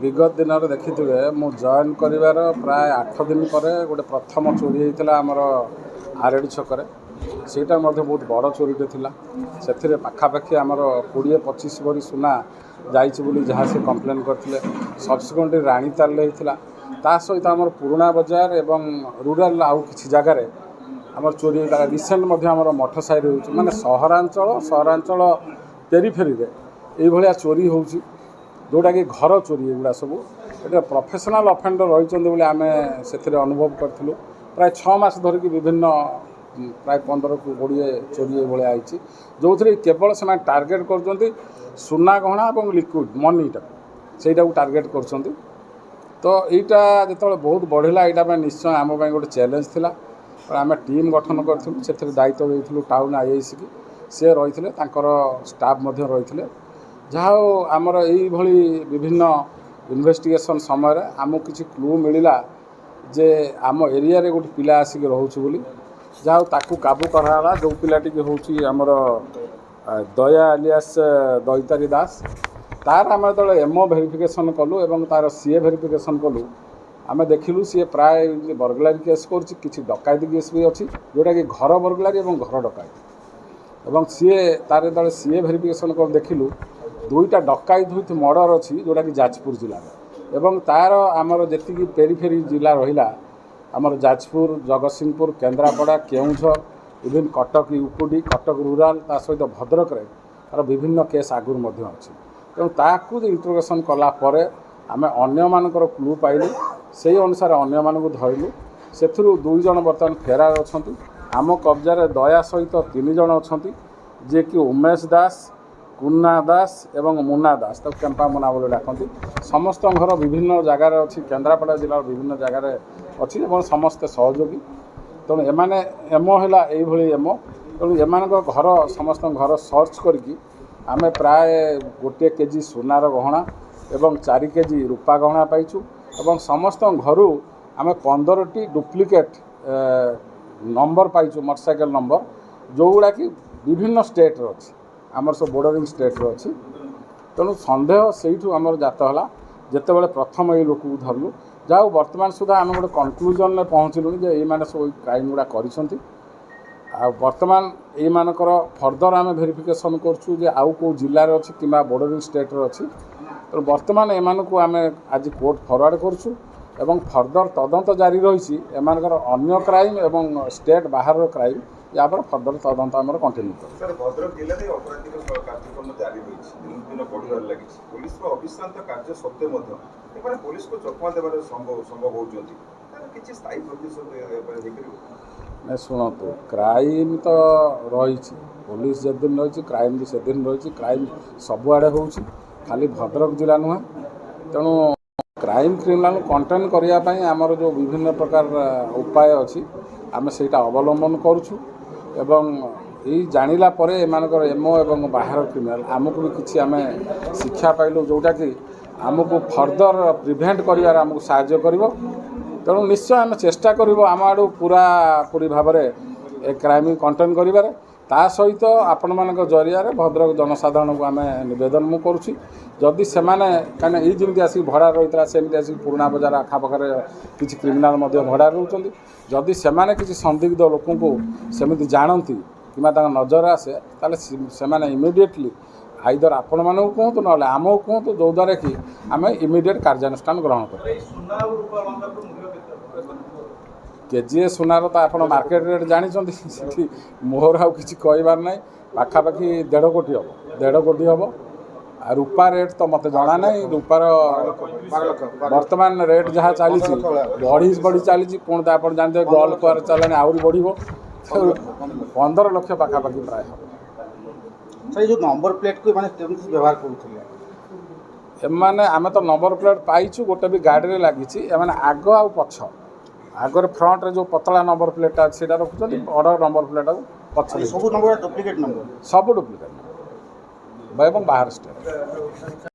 विगत दिन देखी मु जॉइन कर प्राय 8 दिन पर गोटे प्रथम चोरी होता आमर आरडी छकरे सीटा बहुत बड़ चोरीटे थी से पाखापाखि आमर 20-25 भरी सुना जाइए जहाँ से कंप्लेन करते सब्सिक्वेंटली राणीताल होता सहित आम पुराणा बजार एवं रूराल आउ कि जगार आम चोरी होता रिसेंट आमर मठ साई हो माने सहरांचल पेरीफेरी ये चोरी हो जोटा कि घर चोरी एगुड़ा सब ये प्रोफेशनल अफेंडर रही आम से अनुभव करूँ प्राय 6 मास धरिकी विभिन्न प्राय 15 को 20 चोरी ये जो थे केवल से टार्गेट कर सुना गहना और लिक्विड मनीटा से टार्गेट कर तो यहाँ जो बहुत बढ़ला यहाँ निश्चय आम गोटे चैलेंज थी आम टीम गठन करूँ से दायित्व देलु टाउन आईआईसी की सी रही स्टाफ रही जहाँ आमर यही विभिन्न इन्वेस्टिगेशन समय आमको किसी क्लू मिलला जे आम एरिया रे गोटे पिला आसिक रोचे बोली जहाँ ताकू काबू कराला जो पिलाटी हूँ आमर दया एलियास दैतारी दास तार आम जो एमओ भेरिफिकेशन कलु एवं तार सीए भेरिफिकेशन कलु आम देखिलु सी प्राय बर्गलारी केस कर डकायती केस भी अच्छी जोटा कि घर बर्गलारी और घर डकायती एवं सी तार जो सीए भेरिफिकेशन कर देखिलु 2टा डकायत हुई मर्डर अच्छी जोटा कि जाजपुर जिले एवं तार आमर जी पेरीफेरी जिला रहा आमर जाजपुर जगतसिंहपुर केन्द्रापड़ा केउझर इवन कटक यूपुडी कटक रूराल ता सहित भद्रक तार विभिन्न केस आगुरी अच्छी तेणु ताकू इंट्रोगेशन कलापर आम अन्य क्लू पाइलु से अनुसार अन्य धरलु से 2 जन बर्तमान फेरार अच्छा आम कब्जार दया सहित 3 जन अच्छा जे कि उमेश दास कुन्ना दास एवं मुन्ना दास तक केम्पा मुना बोले डाकती समस्त घर विभिन्न जगार अच्छी केन्द्रापड़ा जिलार विभिन्न जगार अच्छी और समस्ते सहयोगी तेणु एमाने एमओ है यही एमओ तेणु एम घर समस्त घर सर्च करके आम प्राय 1 केजी सुनार गहना एवं 4 केजी रूपा गहना पाइचु एवं समस्त घर आम 15टी डुप्लिकेट नंबर पाइचु मोटरसाइकेल नंबर जो गुड़ा कि विभिन्न स्टेट अच्छी आमर सब बॉर्डरिंग स्टेट अच्छी तेणु सन्देह से आमर जात है जिते प्रथम ये लोक को धरलु जहाँ बर्तमान सुधा आम गोटे कनक्लूजन में पहुँचलु जे ये सब क्राइम गुड़ा कर बर्तमान ये मानकर फर्दर आम भेरिफिकेशन करूँ जे आउ कौ जिलार अच्छी कि बॉर्डरिंग स्टेट अच्छी तो बर्तमान एम आम आज कोर्ट फरवर्ड करूँ एवं फर्दर तदंत जारी रही एमानकर अन्य क्राइम एवं स्टेट बाहर क्राइम या पर फर्दर तदंत आम कंटिन्यू कर भद्रक जिले में अपराधिक कार्यक्रम जारी दिन दिन बढ़िबार लगी पुलिस अविश्रांत कार्य सत्वे पुलिस को चकमा देवार संभव होती स्थायी नहीं शुणु क्राइम तो रही पुलिस जो दिन रही क्राइम भी से दिन रही क्राइम सबुआड़े हो खाली भद्रक जिला नुहे तेणु क्राइम क्रिमिनाल कंटेन करने आमर जो विभिन्न प्रकार उपाय अच्छी आम से अवलंबन करुँ एवं ये जानिला परे एमानकर एमओ एवं बाहर क्रिमिनाल आमको भी किसी आम शिक्षा पाइलु जोटा कि आमको फर्दर प्रिभेंट कर आमको साहाय्य कर तेणु निश्चय आम चेष्टा करूँ आम आड़ू पूरा पूरी भाव में क्राइम कंटेन कर सहित आपण मान जरिया भद्रक जनसाधारण को आम नवेदन मु करुँची जदि से कहीं ये जमी आसिक भड़ा रही है सेमती आसिक पुराणा बजार आखापाखे किसी क्रिमिनाल भड़ा रोचंती जदि से किसी संदिग्ध लोक सेमती जानती कि नजर आसे ताले से इमिडिएटली आइदर आपण मानू कहतु ना आमको कहतु जो द्वारा कि आम इमिडिएट कार्यानुष्ठान ग्रहण कर केजीए सुनार तो आप मार्केट रेट जानते मोहर आउ कि कहबार ना पाखापाखि 1.5 कोटी हम 1.5 कोटी हम आ रूपा रेट तो मत जना ना रूपार वर्तमान रेट जहाँ चली बढ़ी चली पुणी तो आप जानते गोल्ड कुआर चलानी आहरी बढ़ 15 लाख पाखापाखि प्राय हम जो नंबर प्लेट को व्यवहार करुले एमाने आम तो नंबर प्लेट पाइचु गोटे भी गाड़ी में लगी आग आ पछ आगर फ्रंट रे जो पतला नंबर प्लेट अच्छे रखुच्च बड़ नंबर प्लेट पछ सब नंबर डुप्लिकेट नंबर सब डुप्लिकेट नंबर बाहर स्टेट।